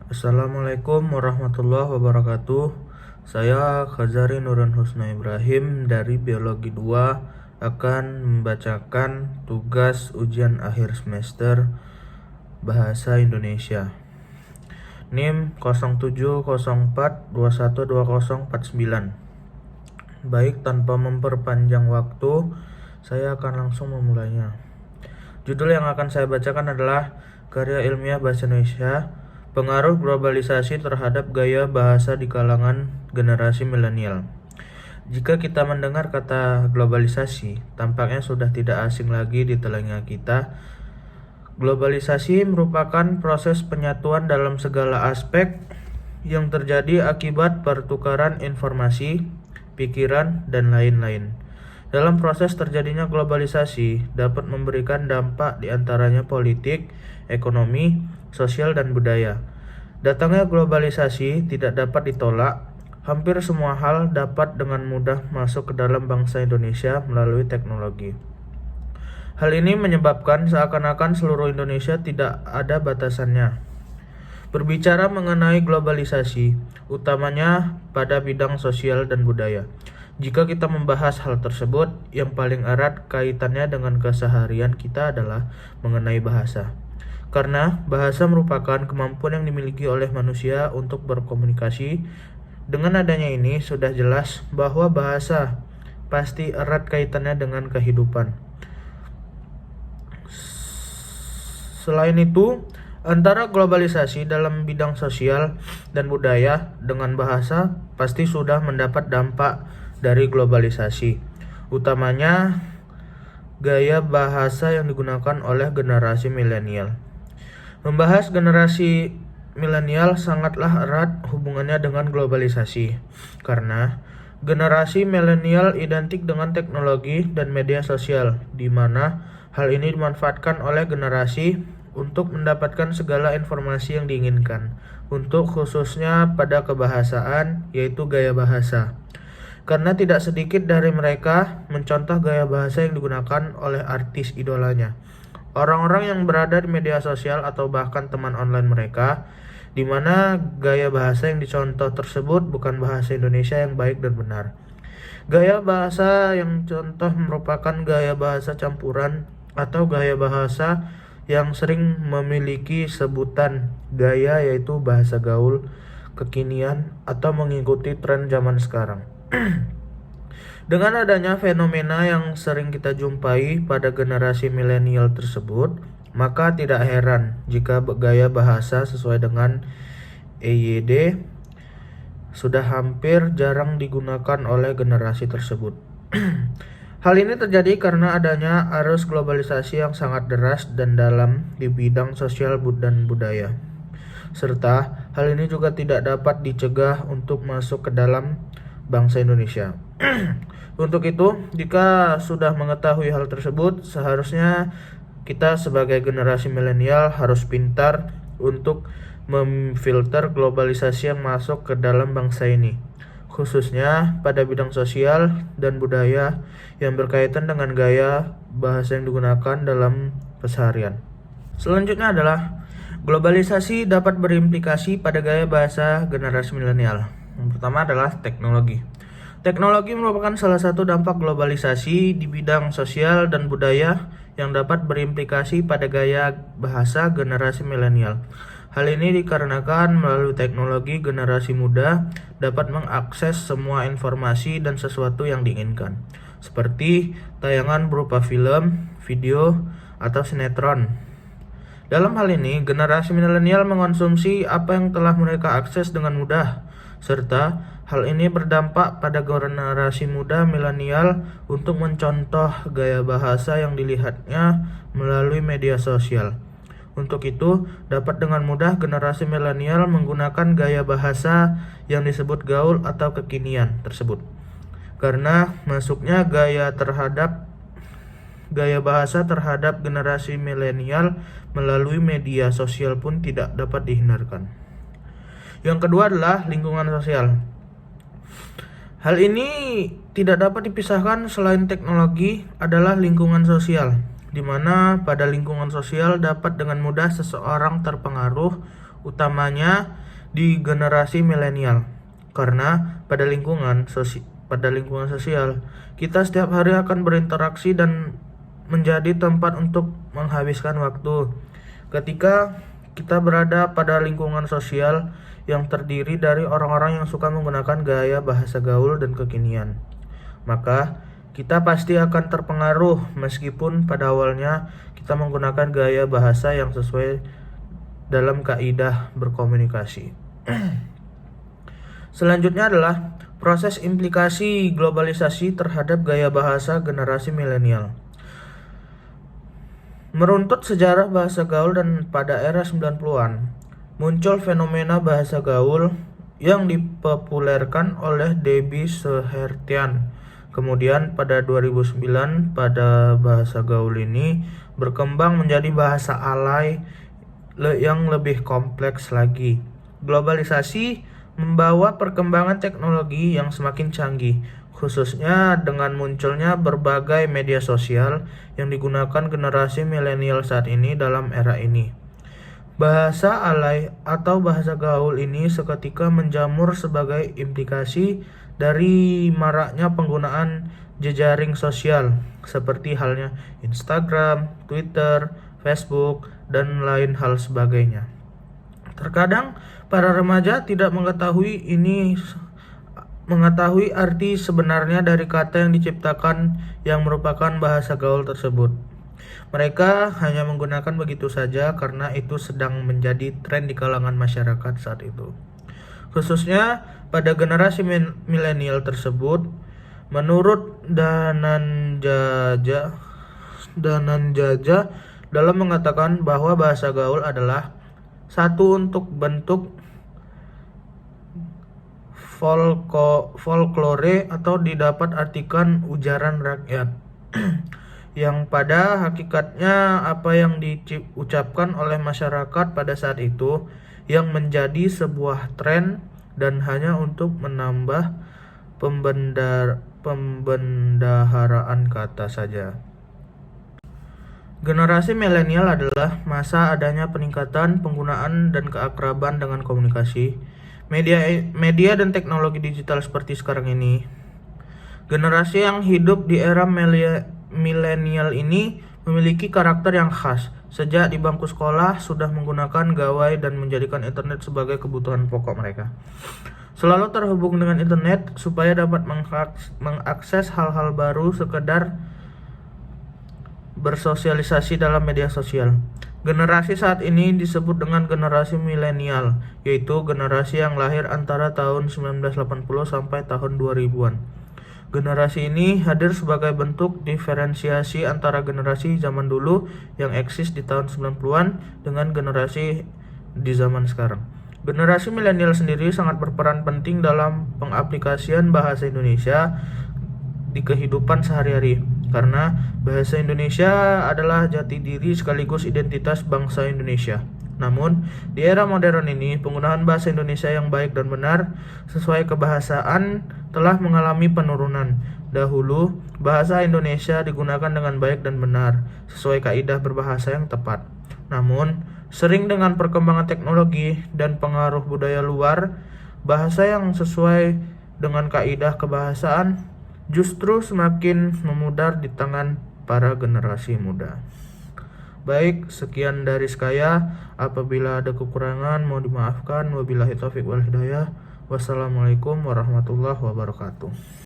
Assalamualaikum warahmatullahi wabarakatuh. Saya Khazari Nurun Husna Ibrahim dari Biologi 2 akan membacakan tugas ujian akhir semester Bahasa Indonesia. NIM 0704212049. Baik, tanpa memperpanjang waktu, saya akan langsung memulainya. Judul yang akan saya bacakan adalah Karya Ilmiah Bahasa Indonesia, Pengaruh Globalisasi Terhadap Gaya Bahasa di Kalangan Generasi Milenial. Jika kita mendengar kata globalisasi, tampaknya sudah tidak asing lagi di telinga kita. Globalisasi merupakan proses penyatuan dalam segala aspek yang terjadi akibat pertukaran informasi, pikiran, dan lain-lain. Dalam proses terjadinya globalisasi dapat memberikan dampak diantaranya politik, ekonomi, sosial, dan budaya. Datangnya globalisasi tidak dapat ditolak. Hampir semua hal dapat dengan mudah masuk ke dalam bangsa Indonesia melalui teknologi. Hal ini menyebabkan seakan-akan seluruh Indonesia tidak ada batasannya. Berbicara mengenai globalisasi, utamanya pada bidang sosial dan budaya. Jika kita membahas hal tersebut, yang paling erat kaitannya dengan keseharian kita adalah mengenai bahasa. Karena bahasa merupakan kemampuan yang dimiliki oleh manusia untuk berkomunikasi. Dengan adanya ini, sudah jelas bahwa bahasa pasti erat kaitannya dengan kehidupan. Selain itu, antara globalisasi dalam bidang sosial dan budaya dengan bahasa pasti sudah mendapat dampak dari globalisasi, utamanya gaya bahasa yang digunakan oleh generasi milenial. Membahas generasi milenial sangatlah erat hubungannya dengan globalisasi, karena generasi milenial identik dengan teknologi dan media sosial, di mana hal ini dimanfaatkan oleh generasi untuk mendapatkan segala informasi yang diinginkan, untuk khususnya pada kebahasaan, yaitu gaya bahasa. Karena tidak sedikit dari mereka mencontoh gaya bahasa yang digunakan oleh artis idolanya. Orang-orang yang berada di media sosial atau bahkan teman online mereka, di mana gaya bahasa yang dicontoh tersebut bukan bahasa Indonesia yang baik dan benar. Gaya bahasa yang contoh merupakan gaya bahasa campuran atau gaya bahasa yang sering memiliki sebutan gaya, yaitu bahasa gaul, kekinian, atau mengikuti tren zaman sekarang. Dengan adanya fenomena yang sering kita jumpai pada generasi milenial tersebut, maka tidak heran jika gaya bahasa sesuai dengan EYD sudah hampir jarang digunakan oleh generasi tersebut. Hal ini terjadi karena adanya arus globalisasi yang sangat deras dan dalam di bidang sosial dan budaya. Serta hal ini juga tidak dapat dicegah untuk masuk ke dalam bangsa Indonesia. Untuk itu, jika sudah mengetahui hal tersebut, seharusnya kita sebagai generasi milenial harus pintar untuk memfilter globalisasi yang masuk ke dalam bangsa ini, khususnya pada bidang sosial dan budaya yang berkaitan dengan gaya bahasa yang digunakan dalam keseharian. Selanjutnya adalah globalisasi dapat berimplikasi pada gaya bahasa generasi milenial. Yang pertama adalah teknologi. Teknologi merupakan salah satu dampak globalisasi di bidang sosial dan budaya yang dapat berimplikasi pada gaya bahasa generasi milenial. Hal ini dikarenakan melalui teknologi, generasi muda dapat mengakses semua informasi dan sesuatu yang diinginkan, seperti tayangan berupa film, video, atau sinetron. Dalam hal ini, generasi milenial mengonsumsi apa yang telah mereka akses dengan mudah, serta hal ini berdampak pada generasi muda milenial untuk mencontoh gaya bahasa yang dilihatnya melalui media sosial. Untuk itu, dapat dengan mudah generasi milenial menggunakan gaya bahasa yang disebut gaul atau kekinian tersebut. Karena masuknya gaya bahasa terhadap generasi milenial melalui media sosial pun tidak dapat dihindarkan. Yang kedua adalah lingkungan sosial. Hal ini tidak dapat dipisahkan selain teknologi adalah lingkungan sosial, di mana pada lingkungan sosial dapat dengan mudah seseorang terpengaruh utamanya di generasi milenial. Karena pada lingkungan sosial, kita setiap hari akan berinteraksi dan menjadi tempat untuk menghabiskan waktu. Ketika kita berada pada lingkungan sosial yang terdiri dari orang-orang yang suka menggunakan gaya bahasa gaul dan kekinian, maka kita pasti akan terpengaruh meskipun pada awalnya kita menggunakan gaya bahasa yang sesuai dalam kaidah berkomunikasi. Selanjutnya adalah proses implikasi globalisasi terhadap gaya bahasa generasi milenial. Meruntut sejarah bahasa gaul dan pada era 90-an, muncul fenomena bahasa gaul yang dipopulerkan oleh Debbie Sehertian. Kemudian pada 2009, pada bahasa gaul ini berkembang menjadi bahasa alay yang lebih kompleks lagi. Globalisasi membawa perkembangan teknologi yang semakin canggih, khususnya dengan munculnya berbagai media sosial yang digunakan generasi milenial saat ini dalam era ini. Bahasa alay atau bahasa gaul ini seketika menjamur sebagai implikasi dari maraknya penggunaan jejaring sosial seperti halnya Instagram, Twitter, Facebook, dan lain hal sebagainya. Terkadang para remaja tidak mengetahui arti sebenarnya dari kata yang diciptakan yang merupakan bahasa gaul tersebut. Mereka hanya menggunakan begitu saja karena itu sedang menjadi tren di kalangan masyarakat saat itu. Khususnya pada generasi milenial tersebut, menurut Dananjaja dalam mengatakan bahwa bahasa gaul adalah satu untuk bentuk folklore atau didapat artikan ujaran rakyat yang pada hakikatnya apa yang diucapkan oleh masyarakat pada saat itu yang menjadi sebuah tren dan hanya untuk menambah pembendaharaan kata saja. Generasi milenial adalah masa adanya peningkatan penggunaan dan keakraban dengan komunikasi, media dan teknologi digital seperti sekarang ini. Generasi yang hidup di era milenial ini memiliki karakter yang khas. Sejak di bangku sekolah sudah menggunakan gawai dan menjadikan internet sebagai kebutuhan pokok mereka. Selalu terhubung dengan internet supaya dapat mengakses hal-hal baru, sekedar bersosialisasi dalam media sosial. Generasi saat ini disebut dengan generasi milenial, yaitu generasi yang lahir antara tahun 1980 sampai tahun 2000-an. Generasi ini hadir sebagai bentuk diferensiasi antara generasi zaman dulu yang eksis di tahun 90-an dengan generasi di zaman sekarang. Generasi milenial sendiri sangat berperan penting dalam pengaplikasian bahasa Indonesia di kehidupan sehari-hari, karena bahasa Indonesia adalah jati diri sekaligus identitas bangsa Indonesia. Namun, di era modern ini, penggunaan bahasa Indonesia yang baik dan benar sesuai kebahasaan telah mengalami penurunan. Dahulu, bahasa Indonesia digunakan dengan baik dan benar, sesuai kaidah berbahasa yang tepat. Namun, sering dengan perkembangan teknologi dan pengaruh budaya luar, bahasa yang sesuai dengan kaidah kebahasaan justru semakin memudar di tangan para generasi muda. Baik, sekian dari saya. Apabila ada kekurangan mohon dimaafkan. Wabillahi taufiq wal hidayah. Wassalamualaikum warahmatullahi wabarakatuh.